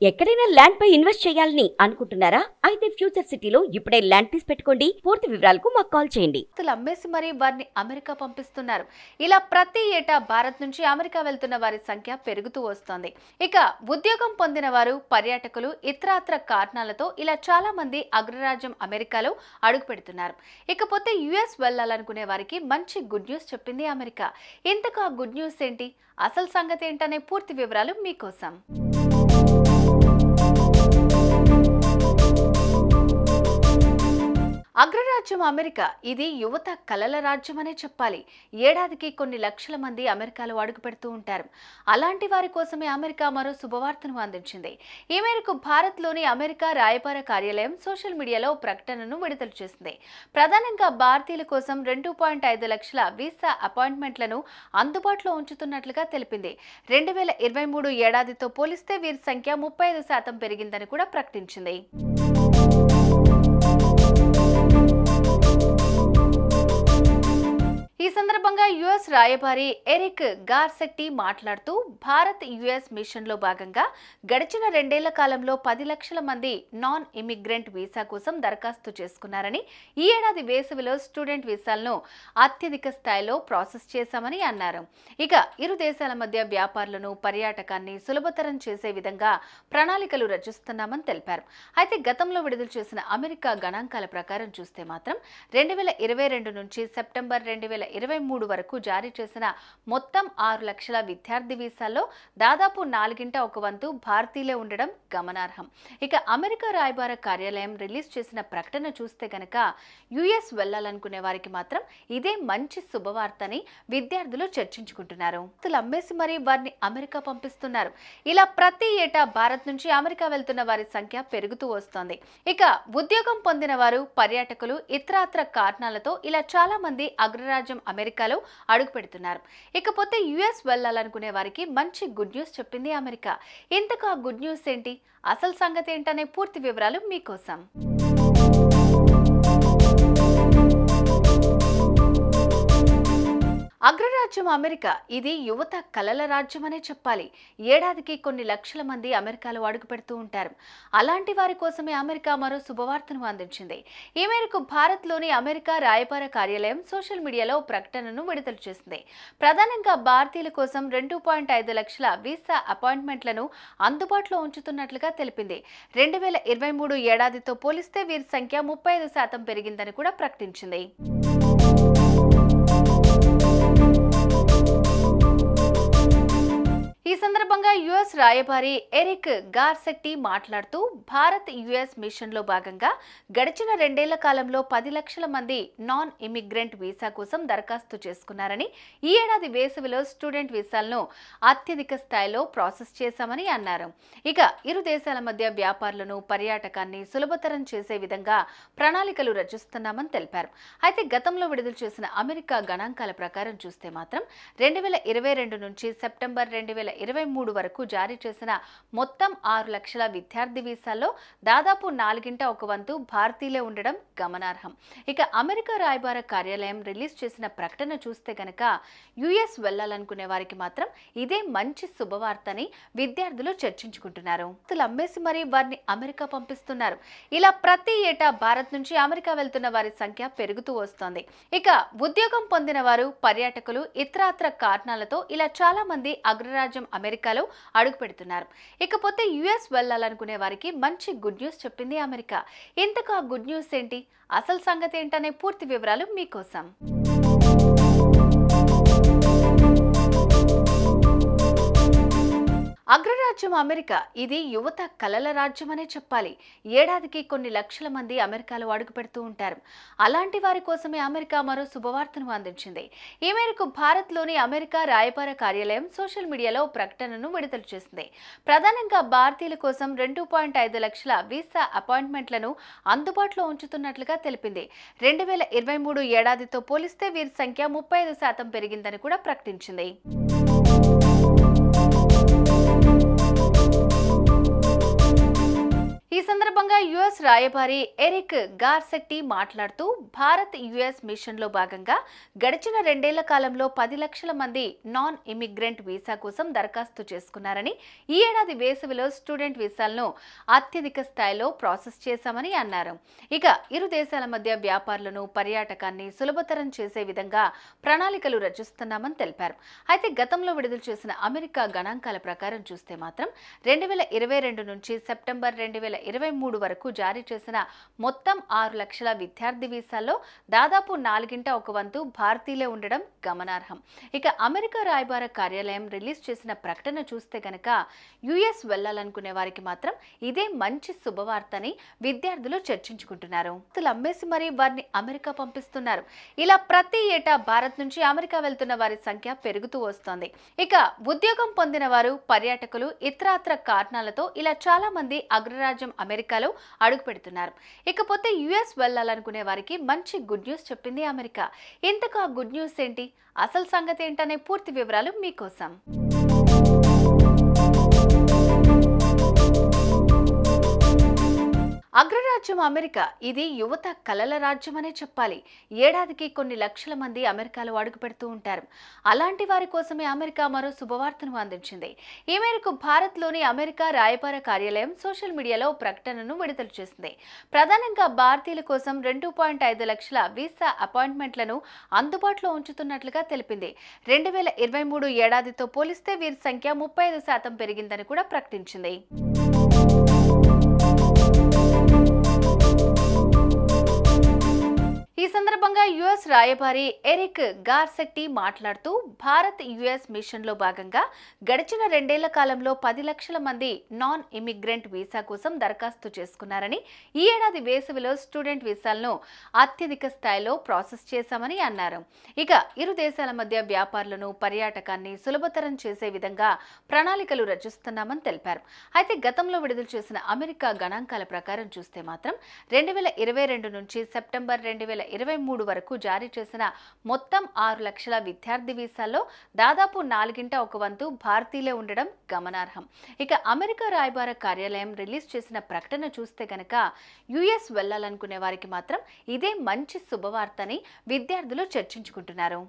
ఎక్కడైనా ల్యాండ్ పై ఇన్వెస్ట్ చేయాలని అనుకుంటున్నారా? అయితే ఫ్యూచర్ సిటీలో ఇప్పుడే ల్యాండ్ తీసి పెట్టుకోండి. పూర్తి వివరాలకు మాకు కాల్ చేయండి. అమ్మేసి మరీ వారిని అమెరికా పంపిస్తున్నారు. ఇలా ప్రతి ఏటా భారత్ నుంచి అమెరికా వెళ్తున్న వారి సంఖ్య పెరుగుతూ వస్తోంది. ఇక ఉద్యోగం పొందిన వారు, పర్యాటకులు, ఇతరత్ర కారణాలతో ఇలా చాలా మంది అగ్రరాజ్యం అమెరికాలో అడుగు పెడుతున్నారు. ఇకపోతే యుఎస్ వెళ్లాలనుకునే వారికి మంచి గుడ్ న్యూస్ చెప్పింది అమెరికా. ఇంతకు ఆ గుడ్ న్యూస్ ఏంటి, అసలు సంగతి ఏంటనే పూర్తి వివరాలు మీకోసం. అగ్రరాజ్యం అమెరికా ఇది యువత కలల రాజ్యం అనే చెప్పాలి. ఏడాదికి కొన్ని లక్షల మంది అమెరికాలో అడుగు పెడుతూ ఉంటారు. అలాంటి వారి కోసమే అమెరికా మరో శుభవార్తను అందించింది. ఈ మేరకు భారత్లోని అమెరికా రాయబార కార్యాలయం సోషల్ మీడియాలో ప్రకటనను విడుదల చేసింది. ప్రధానంగా భారతీయుల కోసం 2.5 లక్షల వీసా అపాయింట్మెంట్లను అందుబాటులో ఉంచుతున్నట్లుగా తెలిపింది. 2023 ఏడాదితో పోలిస్తే వీరి సంఖ్య 35% పెరిగిందని కూడా ప్రకటించింది. ఈ సందర్భంగా యుఎస్ రాయబారి ఎరిక్ గార్సెట్టి మాట్లాడుతూ భారత్ యుఎస్ మిషన్ లో భాగంగా గడిచిన 2 ఏళ్ల కాలంలో 10 లక్షల మంది నాన్ ఇమిగ్రెంట్ వీసా కోసం దరఖాస్తు చేసుకున్నారని, ఈ ఏడాది వేసవిలో స్టూడెంట్ వీసాలను అత్యధిక స్థాయిలో ప్రాసెస్ చేశామని అన్నారు. ఇక ఇరు దేశాల మధ్య వ్యాపారులను, పర్యాటకాన్ని సులభతరం చేసే విధంగా ప్రణాళికలు రచిస్తున్నామని తెలిపారు. అయితే గతంలో విడుదల చేసిన అమెరికా గణాంకాల ప్రకారం చూస్తే మాత్రం 2022 నుంచి సెప్టెంబర్ 2023 వరకు జారీ చేసిన మొత్తం 6 లక్షల విద్యార్థి వీసాల్లో దాదాపు 1/4 భారతీయులే ఉండడం గమనార్హం. ఇక అమెరికా రాయబార కార్యాలయం రిలీజ్ చేసిన ప్రకటన చూస్తే గనక యుఎస్ వెళ్లాలనుకునే వారికి మాత్రం ఇదే మంచి శుభవార్తని విద్యార్థులు చర్చించుకుంటున్నారు. అమ్మేసి మరీ వారిని అమెరికా పంపిస్తున్నారు. ఇలా ప్రతి ఏటా భారత్ నుంచి అమెరికా వెళ్తున్న వారి సంఖ్య పెరుగుతూ వస్తోంది. ఇక ఉద్యోగం పొందిన వారు, పర్యాటకులు, ఇతరత్ర కారణాలతో ఇలా చాలా మంది అగ్రరాజ్యం అమెరికాలో అడుగు పెడుతున్నారు. ఇకపోతే యుఎస్ వెళ్లాలనుకునే వారికి మంచి గుడ్ న్యూస్ చెప్పింది అమెరికా. ఇంతకు ఆ గుడ్ న్యూస్ ఏంటి, అసలు సంగతి ఏంటనే పూర్తి వివరాలు మీకోసం. అగ్రరాజ్యం అమెరికా ఇది యువత కలల రాజ్యం అనే చెప్పాలి. ఏడాదికి కొన్ని లక్షల మంది అమెరికాలో అడుగు పెడుతూ ఉంటారు. అలాంటి వారి కోసమే అమెరికా మరో శుభవార్తను అందించింది. ఈ మేరకు భారత్లోని అమెరికా రాయబార కార్యాలయం సోషల్ మీడియాలో ప్రకటనను విడుదల చేసింది. ప్రధానంగా భారతీయుల కోసం 2.5 లక్షల వీసా అపాయింట్మెంట్లను అందుబాటులో ఉంచుతున్నట్లుగా తెలిపింది. 2023 ఏడాదితో పోలిస్తే వీరి సంఖ్య 35% పెరిగిందని కూడా ప్రకటించింది. ఈ సందర్భంగా యుఎస్ రాయబారి ఎరిక్ గార్సెట్టి మాట్లాడుతూ భారత్ యుఎస్ మిషన్ లో భాగంగా గడిచిన 2 ఏళ్ల కాలంలో 10 లక్షల మంది నాన్ ఇమిగ్రెంట్ వీసా కోసం దరఖాస్తు చేసుకున్నారని, ఈ ఏడాది వేసవిలో స్టూడెంట్ వీసాలను అత్యధిక స్థాయిలో ప్రాసెస్ చేశామని అన్నారు. ఇక ఇరు దేశాల మధ్య వ్యాపారులను, పర్యాటకాన్ని సులభతరం చేసే విధంగా ప్రణాళికలు రచిస్తున్నామని తెలిపారు. అయితే గతంలో విడుదల చేసిన అమెరికా గణాంకాల ప్రకారం చూస్తే మాత్రం 2022 నుంచి సెప్టెంబర్ 2023 వరకు జారీ చేసిన మొత్తం 6 లక్షల విద్యార్థి వీసాల్లో దాదాపు 1/4 భారతీయులే ఉండడం గమనార్హం. ఇక అమెరికా రాయబార కార్యాలయం రిలీజ్ చేసిన ప్రకటన చూస్తే గనక యుఎస్ వెళ్లాలనుకునే వారికి మాత్రం ఇదే మంచి శుభవార్తని విద్యార్థులు చర్చించుకుంటున్నారు. అమ్మేసి మరీ వారిని అమెరికా పంపిస్తున్నారు. ఇలా ప్రతి ఏటా భారత్ నుంచి అమెరికా వెళ్తున్న వారి సంఖ్య పెరుగుతూ వస్తోంది. ఇక ఉద్యోగం పొందిన వారు, పర్యాటకులు, ఇతరత్ర కారణాలతో ఇలా చాలా మంది అగ్రరాజ్యం అమెరికాలో అడుగు పెడుతున్నారు. ఇకపోతే యుఎస్ వెళ్లాలనుకునే వారికి మంచి గుడ్ న్యూస్ చెప్పింది అమెరికా. ఇంతకు ఆ గుడ్ న్యూస్ ఏంటి, అసలు సంగతి ఏంటనే పూర్తి వివరాలు మీకోసం. అగ్రరాజ్యం అమెరికా ఇది యువత కలల రాజ్యం అనే చెప్పాలి. ఏడాదికి కొన్ని లక్షల మంది అమెరికాలో అడుగు పెడుతూ ఉంటారు. అలాంటి వారి కోసమే అమెరికా మరో శుభవార్తను అందించింది. ఈ మేరకు భారత్లోని అమెరికా రాయబార కార్యాలయం సోషల్ మీడియాలో ప్రకటనను విడుదల చేసింది. ప్రధానంగా భారతీయుల కోసం 2.5 లక్షల వీసా అపాయింట్మెంట్లను అందుబాటులో ఉంచుతున్నట్లుగా తెలిపింది. 2023 ఏడాదితో పోలిస్తే వీరి సంఖ్య 35% పెరిగిందని కూడా ప్రకటించింది. ఈ సందర్భంగా యుఎస్ రాయబారి ఎరిక్ గార్సెట్టి మాట్లాడుతూ భారత్ యుఎస్ మిషన్లో భాగంగా గడిచిన 2 ఏళ్ల కాలంలో 10 లక్షల మంది నాన్ ఇమిగ్రెంట్ వీసా కోసం దరఖాస్తు చేసుకున్నారని, ఈ ఏడాది వేసవిలో స్టూడెంట్ వీసాలను అత్యధిక స్థాయిలో ప్రాసెస్ చేశామని అన్నారు. ఇక ఇరు దేశాల మధ్య వ్యాపారులను, పర్యాటకాన్ని సులభతరం చేసే విధంగా ప్రణాళికలు రచిస్తున్నామని తెలిపారు. అయితే గతంలో విడుదల చేసిన అమెరికా గణాంకాల ప్రకారం చూస్తే మాత్రం 2022 నుంచి సెప్టెంబర్ 2023 వరకు జారీ చేసిన మొత్తం 6 లక్షల విద్యార్థి వీసాల్లో దాదాపు 1/4 భారతీయులే ఉండడం గమనార్హం. ఇక అమెరికా రాయబార కార్యాలయం రిలీజ్ చేసిన ప్రకటన చూస్తే గనక యుఎస్ వెళ్లాలనుకునే వారికి మాత్రం ఇదే మంచి శుభవార్తని విద్యార్థులు చర్చించుకుంటున్నారు. అమ్మేసి మరీ వారిని అమెరికా పంపిస్తున్నారు. ఇలా ప్రతి ఏటా భారత్ నుంచి అమెరికా వెళ్తున్న వారి సంఖ్య పెరుగుతూ వస్తోంది. ఇక ఉద్యోగం పొందిన వారు, పర్యాటకులు ఇతరత్ర కారణాలతో ఇలా చాలా మంది అగ్రరాజ్యం అమెరికాలో అడుగు పెడుతున్నారు. ఇకపోతే యుఎస్ వెళ్లాలనుకునే వారికి మంచి గుడ్ న్యూస్ చెప్పింది అమెరికా. ఇంతకు ఆ గుడ్ న్యూస్ ఏంటి, అసలు సంగతి ఏంటనే పూర్తి వివరాలు మీకోసం. అగ్రరాజ్యం అమెరికా, ఇది యువత కలల రాజ్యం అనే చెప్పాలి. ఏడాదికి కొన్ని లక్షల మంది అమెరికాలో అడుగు పెడుతూ ఉంటారు. అలాంటి వారి కోసమే అమెరికా మరో శుభవార్తను అందించింది. ఈ మేరకు భారత్లోని అమెరికా రాయబార కార్యాలయం సోషల్ మీడియాలో ప్రకటనను విడుదల చేసింది. ప్రధానంగా భారతీయుల కోసం 2.5 లక్షల వీసా అపాయింట్మెంట్లను అందుబాటులో ఉంచుతున్నట్లుగా తెలిపింది. 2023 ఏడాదితో పోలిస్తే వీరి సంఖ్య 35% పెరిగిందని కూడా ప్రకటించింది. ఈ సందర్భంగా యుఎస్ రాయబారి ఎరిక్ గార్సెట్టి మాట్లాడుతూ భారత్ యుఎస్ మిషన్లో భాగంగా గడిచిన 2 ఏళ్ల కాలంలో 10 లక్షల మంది నాన్ ఇమిగ్రెంట్ వీసా కోసం దరఖాస్తు చేసుకున్నారని, ఈ ఏడాది వేసవిలో స్టూడెంట్ వీసాలను అత్యధిక స్థాయిలో ప్రాసెస్ చేశామని అన్నారు. ఇక ఇరు దేశాల మధ్య వ్యాపారులను, పర్యాటకాన్ని సులభతరం చేసే విధంగా ప్రణాళికలు రచిస్తున్నామని తెలిపారు. అయితే గతంలో విడుదల చేసిన అమెరికా గణాంకాల ప్రకారం చూస్తే మాత్రం 2022 నుంచి సెప్టెంబర్ 2023 వరకు జారీ చేసిన మొత్తం 6 లక్షల విద్యార్థి వీసాల్లో దాదాపు 1/4 భారతీయులే ఉండడం గమనార్హం. ఇక అమెరికా రాయబార కార్యాలయం రిలీజ్ చేసిన ప్రకటన చూస్తే గనక యుఎస్ వెళ్లాలనుకునే వారికి మాత్రం ఇదే మంచి శుభవార్తని విద్యార్థులు చర్చించుకుంటున్నారు.